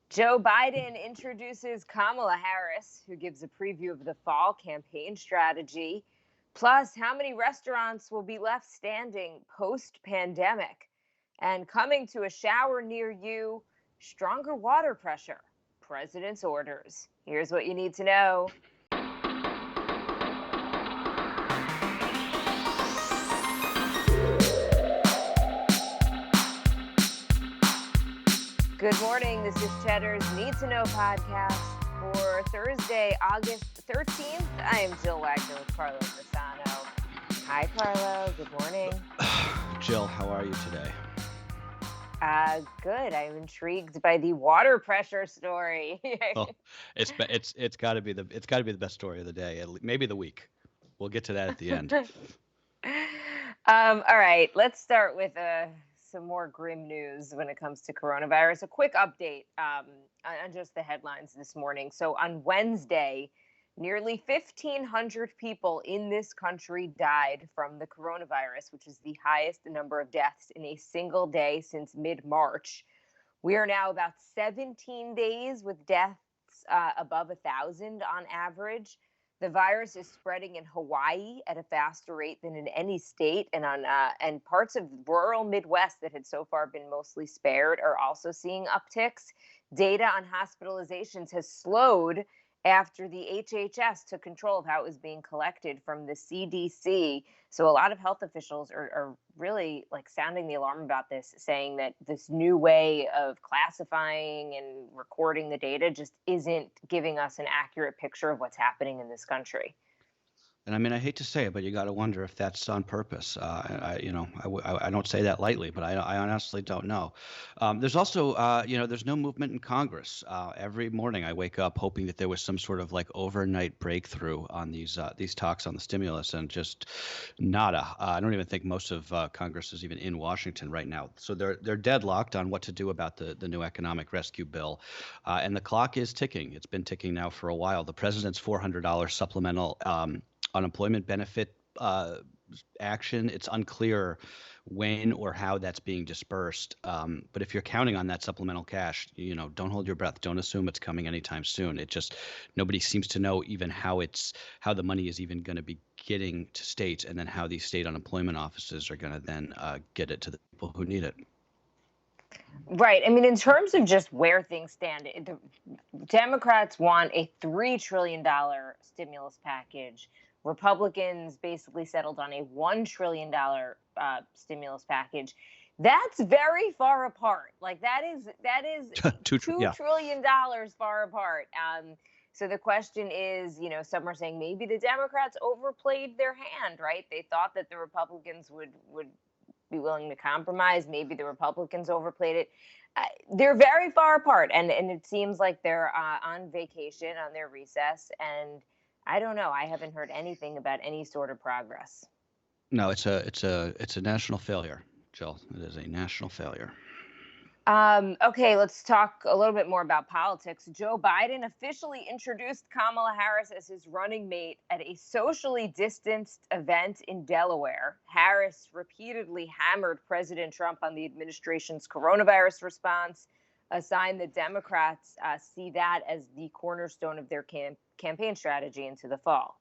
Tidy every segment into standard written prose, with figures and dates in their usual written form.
Joe Biden introduces Kamala Harris, who gives a preview of the fall campaign strategy. Plus, how many restaurants will be left standing post pandemic? And coming to a shower near you, stronger water pressure. President's orders. Here's what you need to know. Good morning. This is Cheddar's Need2Know podcast for Thursday, August 13th. I am Jill Wagner with Carlo Persano. Hi, Carlo. Good morning. Jill, how are you today? Good. I'm intrigued by the water pressure story. Well, it's got to be the best story of the day, maybe the week. We'll get to that at the end. All right. Let's start with some more grim news when it comes to coronavirus. A quick update on just the headlines this morning. So on Wednesday, nearly 1,500 people in this country died from the coronavirus, which is the highest number of deaths in a single day since mid-March. We are now about 17 days with deaths above 1,000 on average. The virus is spreading in Hawaii at a faster rate than in any state, and parts of rural Midwest that had so far been mostly spared are also seeing upticks. Data on hospitalizations has slowed after the HHS took control of how it was being collected from the CDC. So a lot of health officials are really sounding the alarm about this, saying that this new way of classifying and recording the data just isn't giving us an accurate picture of what's happening in this country. And I mean, I hate to say it, but you got to wonder if that's on purpose. I don't say that lightly, but I honestly don't know. There's also, there's no movement in Congress. Every morning I wake up hoping that there was some sort of overnight breakthrough on these talks on the stimulus, and just nada. I don't even think most of Congress is even in Washington right now. So they're deadlocked on what to do about the new economic rescue bill, and the clock is ticking. It's been ticking now for a while. The president's $400 supplemental unemployment benefit action. It's unclear when or how that's being dispersed. But if you're counting on that supplemental cash, don't hold your breath. Don't assume it's coming anytime soon. Nobody seems to know even how the money is even going to be getting to states, and then how these state unemployment offices are going to then get it to the people who need it. Right. I mean, in terms of just where things stand, the Democrats want a $3 trillion stimulus package. Republicans basically settled on a $1 trillion stimulus package. That's very far apart. That is $2 trillion far apart. So the question is, some are saying maybe the Democrats overplayed their hand, right? They thought that the Republicans would be willing to compromise. Maybe the Republicans overplayed it. They're very far apart, and it seems like they're on vacation, on their recess, and I don't know. I haven't heard anything about any sort of progress. No, it's a national failure, Jill. It is a national failure. Okay, let's talk a little bit more about politics. Joe Biden officially introduced Kamala Harris as his running mate at a socially distanced event in Delaware. Harris repeatedly hammered President Trump on the administration's coronavirus response, a sign that Democrats see that as the cornerstone of their campaign strategy into the fall.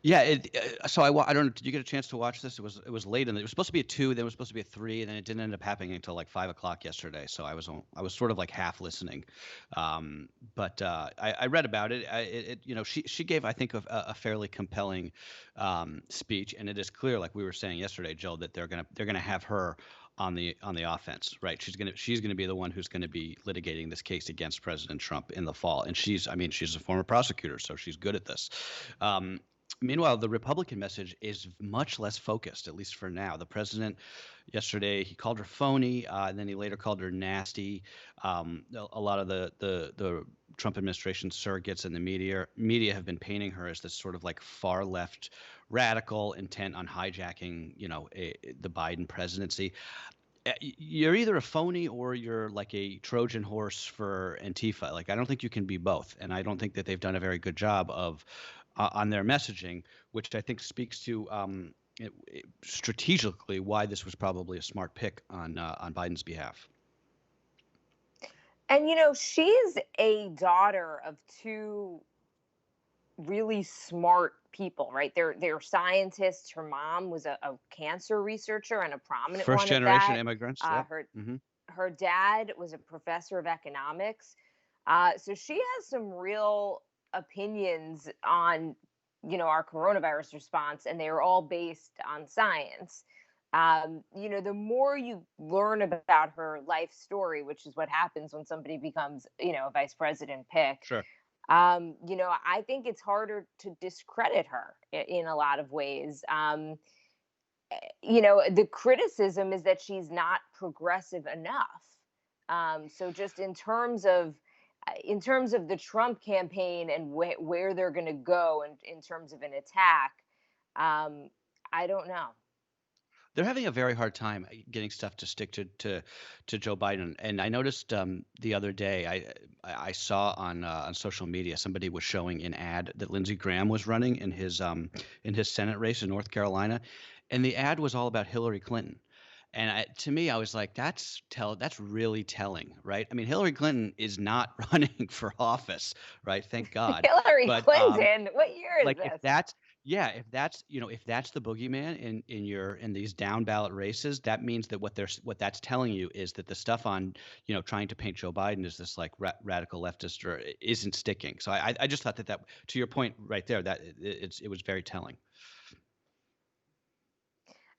Yeah. So I don't know. Did you get a chance to watch this? It was late, and it was supposed to be a 2, then it was supposed to be a 3, and then it didn't end up happening until 5 o'clock yesterday. So I was sort of half listening, but I read about it. She gave, I think, a fairly compelling speech, and it is clear, like we were saying yesterday, Jill, that they're gonna have her on the offense, right? She's gonna be the one who's gonna be litigating this case against President Trump in the fall, and she's a former prosecutor, so she's good at this. Meanwhile, the Republican message is much less focused, at least for now. The president yesterday, he called her phony, and then he later called her nasty. A lot of the Trump administration surrogates and the media have been painting her as this sort of far left radical intent on hijacking, the Biden presidency. You're either a phony or you're a Trojan horse for Antifa. I don't think you can be both, and I don't think that they've done a very good job of on their messaging, which I think speaks to strategically why this was probably a smart pick on Biden's behalf. And she's a daughter of two really smart people, right? They're scientists. Her mom was a cancer researcher and a prominent First one at generation that. immigrants. Uh, Yep. her Hmm. her dad was a professor of economics. So she has some real opinions on our coronavirus response, and they are all based on science. The more you learn about her life story, which is what happens when somebody becomes a vice president pick, Sure. I think it's harder to discredit her in a lot of ways. The criticism is that she's not progressive enough. So just in terms of the Trump campaign and where they're going to go, and in terms of an attack, um, I don't know. They're having a very hard time getting stuff to stick to Joe Biden. And I noticed the other day, I saw on social media somebody was showing an ad that Lindsey Graham was running in his Senate race in North Carolina, and the ad was all about Hillary Clinton. And to me, I was like, that's really telling, right? I mean, Hillary Clinton is not running for office, right? Thank God. Hillary But Clinton, what year is like if this? that's yeah, if that's the boogeyman in these down ballot races, that means that what that's telling you is that the stuff on trying to paint Joe Biden as this like radical leftist or isn't sticking. So I just thought that to your point right there, that it was very telling.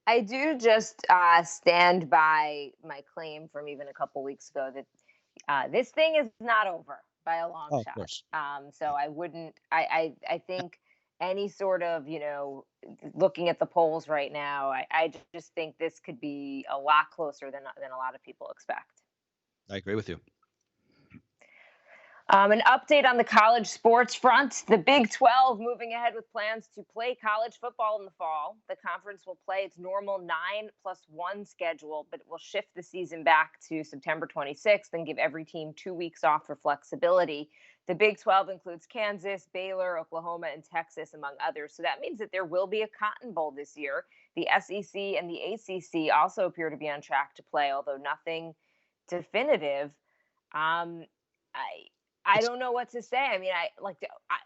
I do just stand by my claim from even a couple weeks ago that this thing is not over by a long Oh, of shot. course. So I wouldn't. I think any sort of looking at the polls right now, I just think this could be a lot closer than a lot of people expect. I agree with you. An update on the college sports front. The Big 12 moving ahead with plans to play college football in the fall. The conference will play its normal 9+1 schedule, but it will shift the season back to September 26th and give every team 2 weeks off for flexibility. The Big 12 includes Kansas, Baylor, Oklahoma, and Texas, among others. So that means that there will be a Cotton Bowl this year. The SEC and the ACC also appear to be on track to play, although nothing definitive. Um, I I It's don't know what to say. I mean,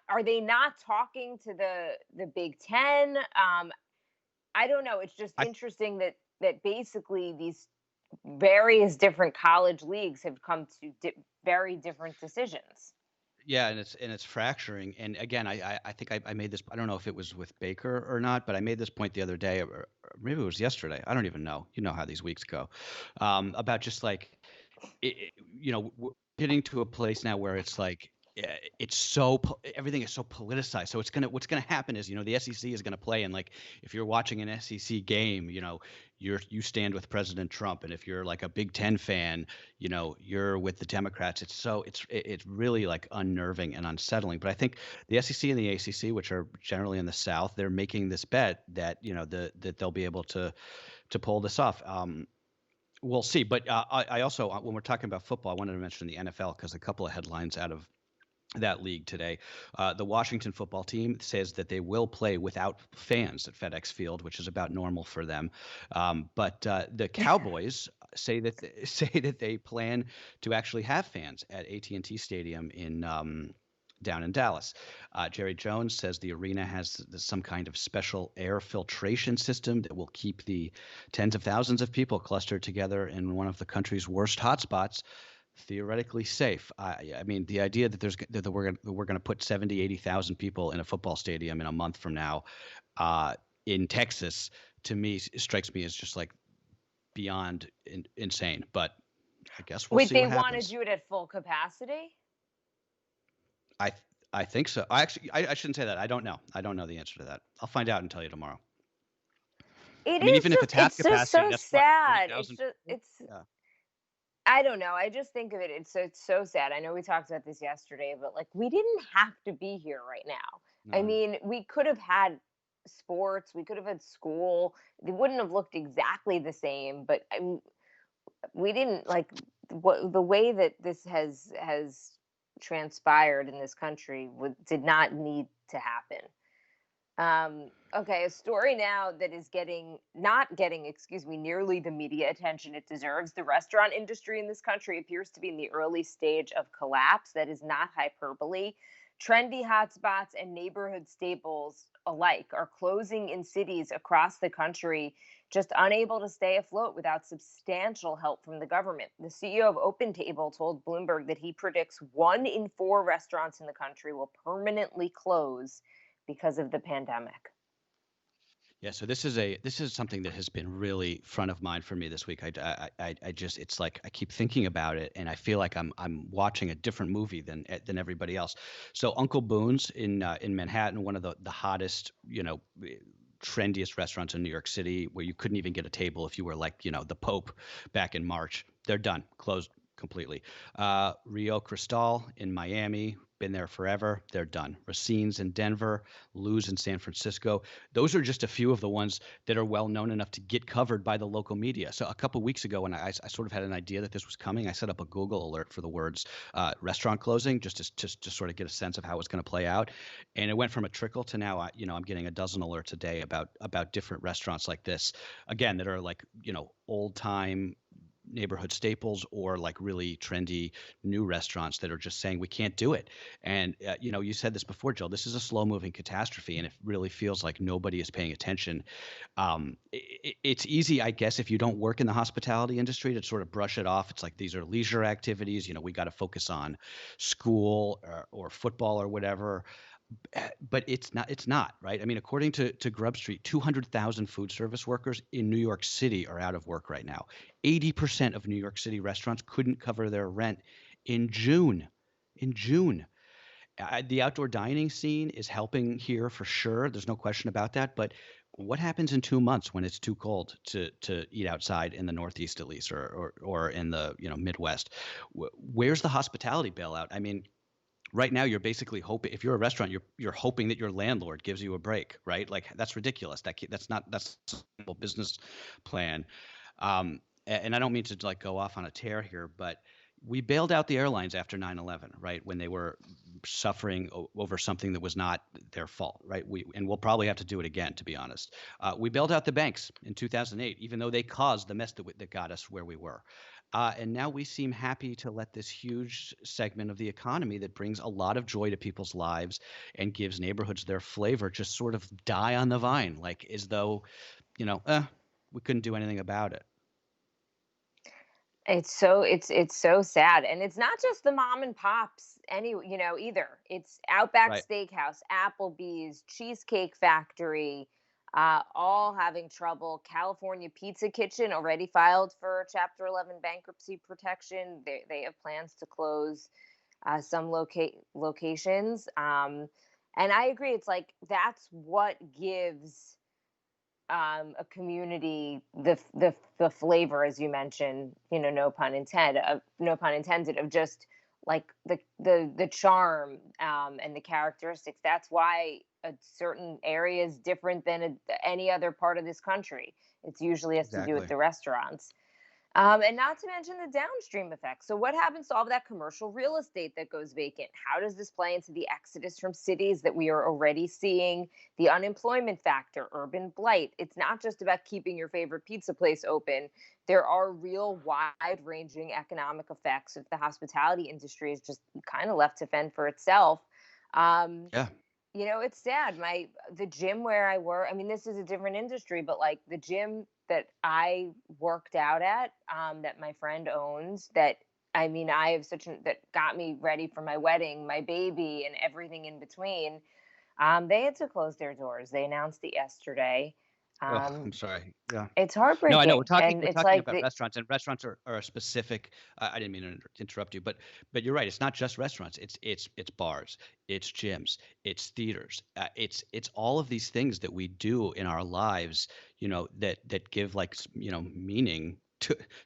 are they not talking to the Big Ten? I don't know. It's just I interesting that basically these various different college leagues have come to very different decisions. Yeah, and it's fracturing. And again, I think I made this. I don't know if it was with Baker or not, but I made this point the other day, or maybe it was yesterday. I don't even know. You know how these weeks go, about just like we're getting to a place now where it's like it's everything is so politicized. So what's gonna happen is the SEC is gonna play, and like if you're watching an SEC game, you stand with President Trump, and if you're like a Big Ten fan, you're with the Democrats. It's really like unnerving and unsettling. But I think the SEC and the ACC, which are generally in the South, they're making this bet that that they'll be able to pull this off. We'll see. But I also, when we're talking about football, I wanted to mention the NFL because a couple of headlines out of that league today. The Washington football team says that they will play without fans at FedEx Field, which is about normal for them. But the Cowboys say that they plan to actually have fans at AT&T Stadium down in Dallas. Jerry Jones says the arena has some kind of special air filtration system that will keep the tens of thousands of people clustered together in one of the country's worst hotspots theoretically safe. I mean, the idea that we're going to put 70, 80,000 people in a football stadium in a month from now in Texas, to me, strikes me as just like beyond insane. But I guess we'll Wait, see they what want to happens. do it at full capacity? I I think so. I shouldn't say that. I don't know. I don't know the answer to that. I'll find out and tell you tomorrow. It I mean, is even if just it's half it's just capacity, so that's what, sad. It's 30,000 just people? it's Yeah. I don't know. I just think of it. It's so sad. I know we talked about this yesterday, but like we didn't have to be here right now. I No. mean, we could have had sports. We could have had school. They wouldn't have looked exactly the same, but we didn't like what the way that this has transpired in this country did not need to happen. Okay, a story now that is not getting, excuse me, nearly the media attention it deserves. The restaurant industry in this country appears to be in the early stage of collapse. That is not hyperbole. Trendy hotspots and neighborhood staples alike are closing in cities across the country, just unable to stay afloat without substantial help from the government. The CEO of Open Table told Bloomberg that he predicts 1 in 4 restaurants in the country will permanently close because of the pandemic. Yeah, so this is something that has been really front of mind for me this week. I just it's like I keep thinking about it, and I feel like I'm watching a different movie than everybody else. So Uncle Boone's in Manhattan, one of the hottest, trendiest restaurants in New York City, where you couldn't even get a table if you were like, the Pope back in March. They're done, closed completely. Rio Cristal in Miami, been there forever. They're done. Racine's in Denver, Lou's in San Francisco. Those are just a few of the ones that are well known enough to get covered by the local media. So a couple weeks ago, when I sort of had an idea that this was coming, I set up a Google alert for the words restaurant closing, just to sort of get a sense of how it's going to play out. And it went from a trickle to now, I'm getting a dozen alerts a day about different restaurants like this, again, that are like, old time neighborhood staples or like really trendy new restaurants that are just saying we can't do it. And you said this before, Jill. This is a slow moving catastrophe, and it really feels like nobody is paying attention. It's easy, I guess, if you don't work in the hospitality industry, to sort of brush it off. It's like these are leisure activities. We got to focus on school or football or whatever. But it's not right. I mean, according to Grub Street, 200,000 food service workers in New York City are out of work right now. 80% of New York City restaurants couldn't cover their rent in June. In June. The outdoor dining scene is helping here for sure. There's no question about that. But what happens in 2 months when it's too cold to eat outside in the Northeast, at least, or in the Midwest? Where's the hospitality bailout? I mean, right now you're basically hoping, if you're a restaurant, you're hoping that your landlord gives you a break, right? Like, that's ridiculous. That's a simple business plan. And I don't mean to like go off on a tear here, but we bailed out the airlines after 9/11, right? When they were suffering over something that was not their fault, right? And we'll probably have to do it again, to be honest. We bailed out the banks in 2008, even though they caused the mess that got us where we were. And now we seem happy to let this huge segment of the economy that brings a lot of joy to people's lives and gives neighborhoods their flavor just sort of die on the vine, like as though, we couldn't do anything about it. It's so sad, and it's not just the mom and pops either. It's Outback Right. Steakhouse, Applebee's, Cheesecake Factory, all having trouble. California Pizza Kitchen already filed for Chapter 11 bankruptcy protection. They have plans to close some locations. And I agree. It's like that's what gives a community the flavor, as you mentioned, no pun intended, of just like the charm and the characteristics. That's why a certain area is different than any other part of this country. It's usually has to do with Exactly. the restaurants. And not to mention the downstream effects. So, what happens to all of that commercial real estate that goes vacant? How does this play into the exodus from cities that we are already seeing? The unemployment factor, urban blight. It's not just about keeping your favorite pizza place open. There are real wide ranging economic effects if the hospitality industry is just kind of left to fend for itself. Um, Yeah. it's sad. The gym where I work, I mean, this is a different industry, but like the gym that I worked out at, that my friend owns, that I mean, I have that got me ready for my wedding, my baby, and everything in between. They had to close their doors. They announced it yesterday. Oh, Um, I'm sorry. Yeah. it's No, I know heartbreaking, and we're it's talking like about restaurants, and restaurants are a specific. I didn't mean to interrupt you, but you're right. It's not just restaurants. It's bars, it's gyms, it's theaters. It's all of these things that we do in our lives. That give like meaning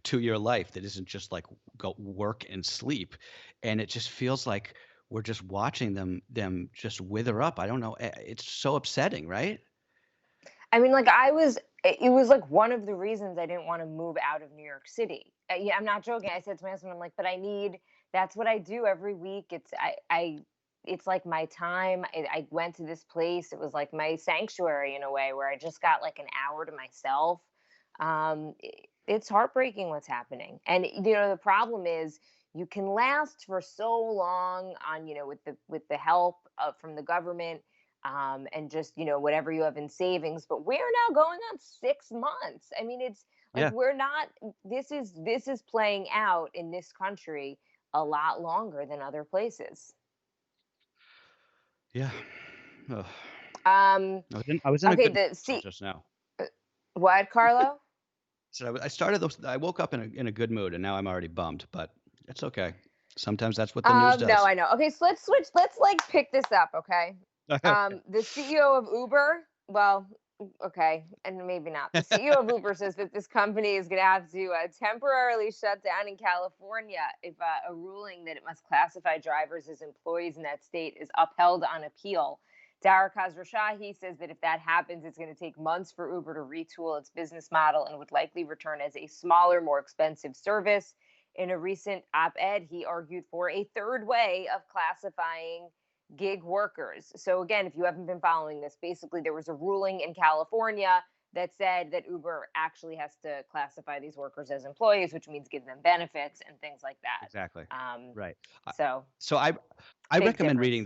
to your life. That isn't just like go work and sleep, and it just feels like we're just watching them just wither up. I don't know. It's so upsetting, right? I mean, like it was like one of the reasons I didn't want to move out of New York City. Yeah, I'm not joking. I said to my husband, I'm like, but that's what I do every week. I it's like my time. I went to this place. It was like my sanctuary in a way where I just got like an hour to myself. It's heartbreaking what's happening. And the problem is you can last for so long on, with the help from the government, and just, whatever you have in savings, but we're now going on 6 months. I mean, it's like Yeah. we're not this is playing out in this country a lot longer than other places. Yeah. Ugh. Um, I was in a okay, good the mood see just now. what, Carlo? So I started those. I woke up in a good mood, and now I'm already bummed. But it's okay. Sometimes that's what the news No, does. I know. Okay, so let's switch. Let's like pick this up, okay? The CEO of Uber, well, okay, and maybe not. The CEO of Uber says that this company is going to have to temporarily shut down in California if a ruling that it must classify drivers as employees in that state is upheld on appeal. Dara Khosrowshahi says that if that happens, it's going to take months for Uber to retool its business model and would likely return as a smaller, more expensive service. In a recent op ed, he argued for a third way of classifying gig workers. So, again, if you haven't been following this, basically there was a ruling in California that said that Uber actually has to classify these workers as employees, which means give them benefits and things like that. Exactly. Right. Uh, So, So I big recommend difference. reading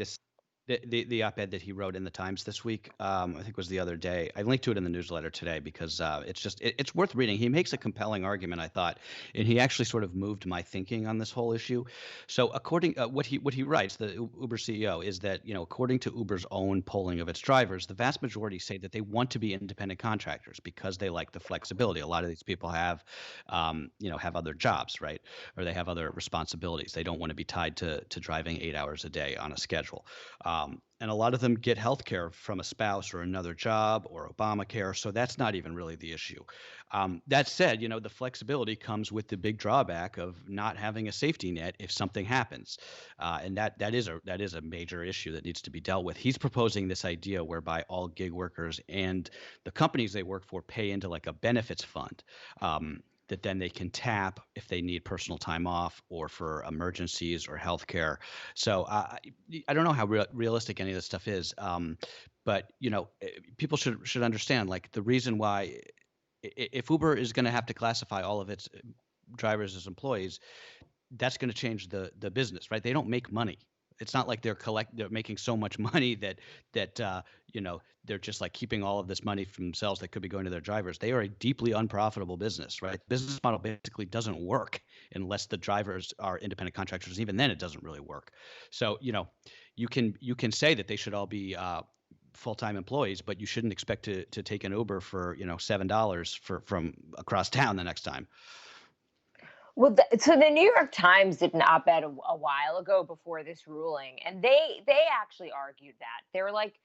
the op-ed that he wrote in the Times this week. I think it was the other day. I linked to it in the newsletter today because it's worth reading. He makes a compelling argument, I thought, and he actually sort of moved my thinking on this whole issue. So according what he writes, the Uber CEO, is that according to Uber's own polling of its drivers, the vast majority say that they want to be independent contractors because they like the flexibility. A lot of these people have other jobs, right? Or they have other responsibilities. They don't want to be tied to driving 8 hours a day on a schedule. And a lot of them get health care from a spouse or another job or Obamacare. So that's not even really the issue. That said, the flexibility comes with the big drawback of not having a safety net if something happens. And that is a major issue that needs to be dealt with. He's proposing this idea whereby all gig workers and the companies they work for pay into like a benefits fund. That then they can tap if they need personal time off or for emergencies or healthcare. So I don't know how realistic any of this stuff is, but people should understand like the reason why if Uber is going to have to classify all of its drivers as employees, that's going to change the business, right? They don't make money. It's not like they're making so much money that they're just like keeping all of this money for themselves that could be going to their drivers. They are a deeply unprofitable business, right? Business model basically doesn't work unless the drivers are independent contractors. Even then, it doesn't really work. So you can say that they should all be full-time employees, but you shouldn't expect to take an Uber for $7 from across town the next time. Well, so the New York Times did an op-ed a while ago before this ruling, and they actually argued that they're like,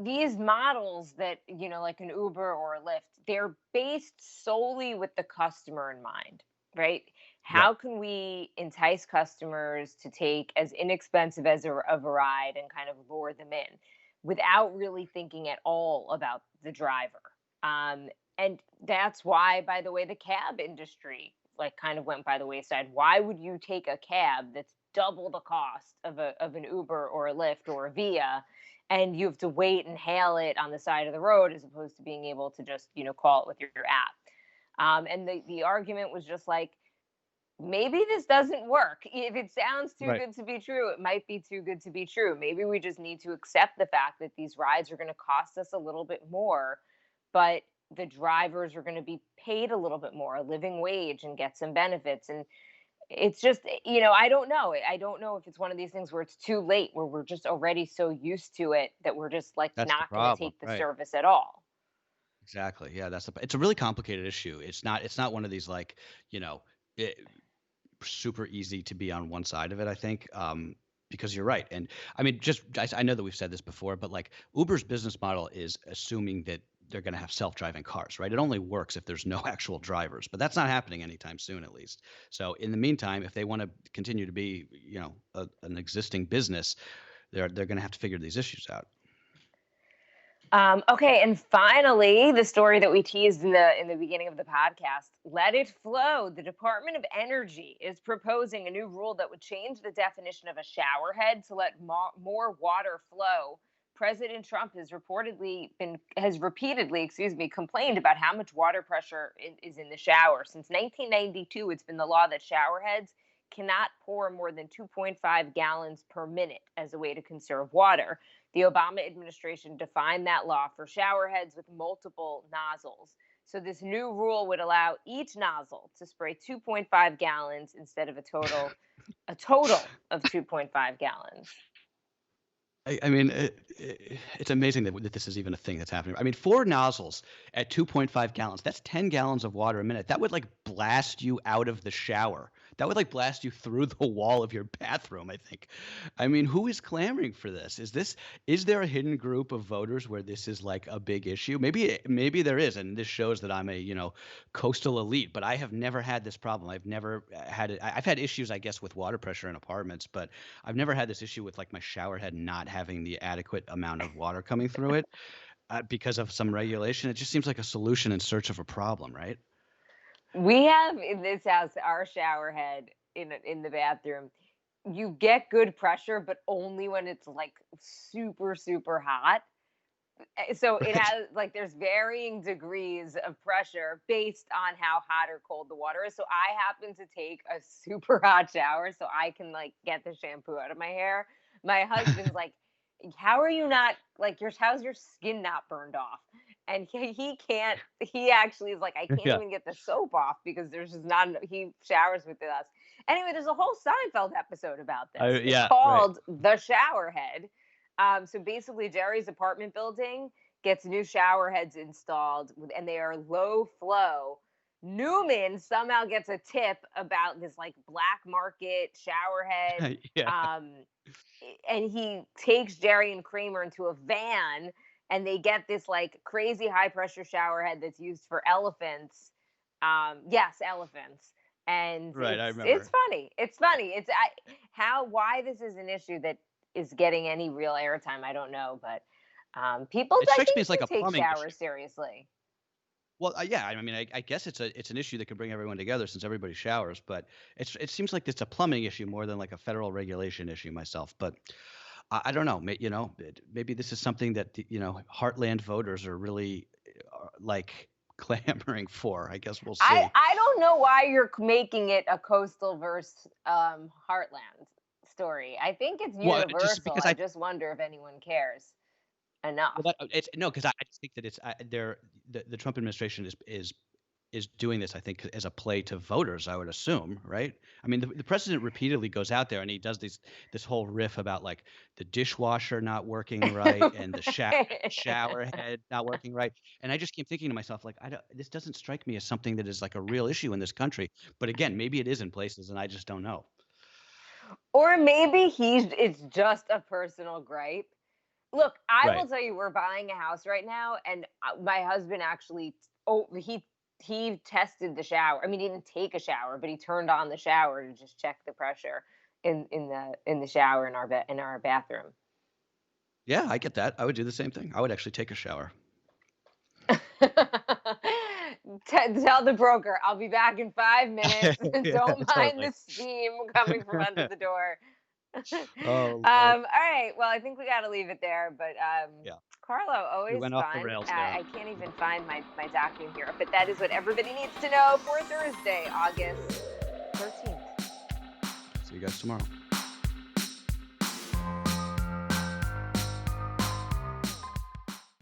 these models that, like an Uber or a Lyft, they're based solely with the customer in mind, right? Right. How can we entice customers to take as inexpensive as of a ride and kind of lure them in without really thinking at all about the driver? And that's why, by the way, the cab industry like kind of went by the wayside. Why would you take a cab that's double the cost of an Uber or a Lyft or a Via, and you have to wait and hail it on the side of the road as opposed to being able to just call it with your app? And the argument was just like, maybe this doesn't work. If it sounds too Right. good to be true, it might be too good to be true. Maybe we just need to accept the fact that these rides are going to cost us a little bit more, but the drivers are going to be paid a little bit more, a living wage, and get some benefits. And it's just, I don't know. I don't know if it's one of these things where it's too late, where we're just already so used to it that we're just like That's the not going to problem. take the Right. service at all. Exactly. Yeah, it's a really complicated issue. It's not one of these like, you know, it, super easy to be on one side of it, I think. Because you're right. And I mean, I know that we've said this before, but like Uber's business model is assuming that they're going to have self-driving cars, right? It only works if there's no actual drivers, but that's not happening anytime soon, at least. So in the meantime, if they want to continue to be, an existing business, they're going to have to figure these issues out. Okay, and finally, the story that we teased in the beginning of the podcast, let it flow. The Department of Energy is proposing a new rule that would change the definition of a shower head to let more water flow. President Trump has repeatedly, complained about how much water pressure is in the shower. Since 1992, it's been the law that shower heads cannot pour more than 2.5 gallons per minute as a way to conserve water. The Obama administration defined that law for shower heads with multiple nozzles. So this new rule would allow each nozzle to spray 2.5 gallons instead of a total of 2.5 gallons. I mean, it's amazing that this is even a thing that's happening. I mean, 4 nozzles at 2.5 gallons, that's 10 gallons of water a minute. That would like blast you out of the shower. That would like blast you through the wall of your bathroom, I think. I mean, who is clamoring for this? Is there a hidden group of voters where this is like a big issue? Maybe there is, and this shows that I'm a coastal elite, but I have never had this problem. I've never had it. I've had issues, I guess, with water pressure in apartments, but I've never had this issue with like my shower head not having the adequate amount of water coming through it because of some regulation. It just seems like a solution in search of a problem, right? We have in this house our shower head in the bathroom. You get good pressure, but only when it's like super, super hot. So it Right. has like there's varying degrees of pressure based on how hot or cold the water is. So I happen to take a super hot shower so I can like get the shampoo out of my hair. My husband's like, how are you not like how's your skin not burned off? And he can't, he actually is like, I can't Yeah. even get the soap off because there's just not he showers with us. Anyway, there's a whole Seinfeld episode about this. It's Yeah. Right. called The Shower Head. So basically, Jerry's apartment building gets new shower heads installed, and they are low flow. Newman somehow gets a tip about this like black market shower head, Yeah. um, and he takes Jerry and Kramer into a van, and they get this like crazy high pressure shower head that's used for elephants. Yes, elephants. And Right. I it's remember. funny. It's funny. Why this is an issue that is getting any real airtime, I don't know, but people It I strikes me think as like a do take plumbing issue. showers seriously Well, yeah, I mean, I guess it's an issue that can bring everyone together since everybody showers, but it seems like it's a plumbing issue more than like a federal regulation issue myself. But I don't know, maybe this is something that heartland voters are really like clamoring for. I guess we'll see. I don't know why you're making it a coastal versus heartland story. I think it's Well, just universal. because I just wonder if anyone cares enough. it's no, because I just think that the Trump administration is doing this, I think, as a play to voters, I would assume, right? I mean, the president repeatedly goes out there and he does this whole riff about like the dishwasher not working right and the shower head not working right. And I just keep thinking to myself, like, this doesn't strike me as something that is like a real issue in this country. But again, maybe it is in places and I just don't know. Or maybe it's just a personal gripe. Look, I Right. will tell you, we're buying a house right now, and my husband actually, he tested the shower. I mean, he didn't take a shower, but he turned on the shower to just check the pressure in the shower in our bathroom. Yeah, I get that. I would do the same thing. I would actually take a shower. Tell the broker I'll be back in 5 minutes. Yeah, Don't mind totally. the steam coming from under the door. Oh Lord. All right. Well, I think we got to leave it there. But Yeah. Carlo, We always went off the fun. rails there. I can't even find my document here, but that is what everybody needs to know for Thursday, August 13th. See you guys tomorrow.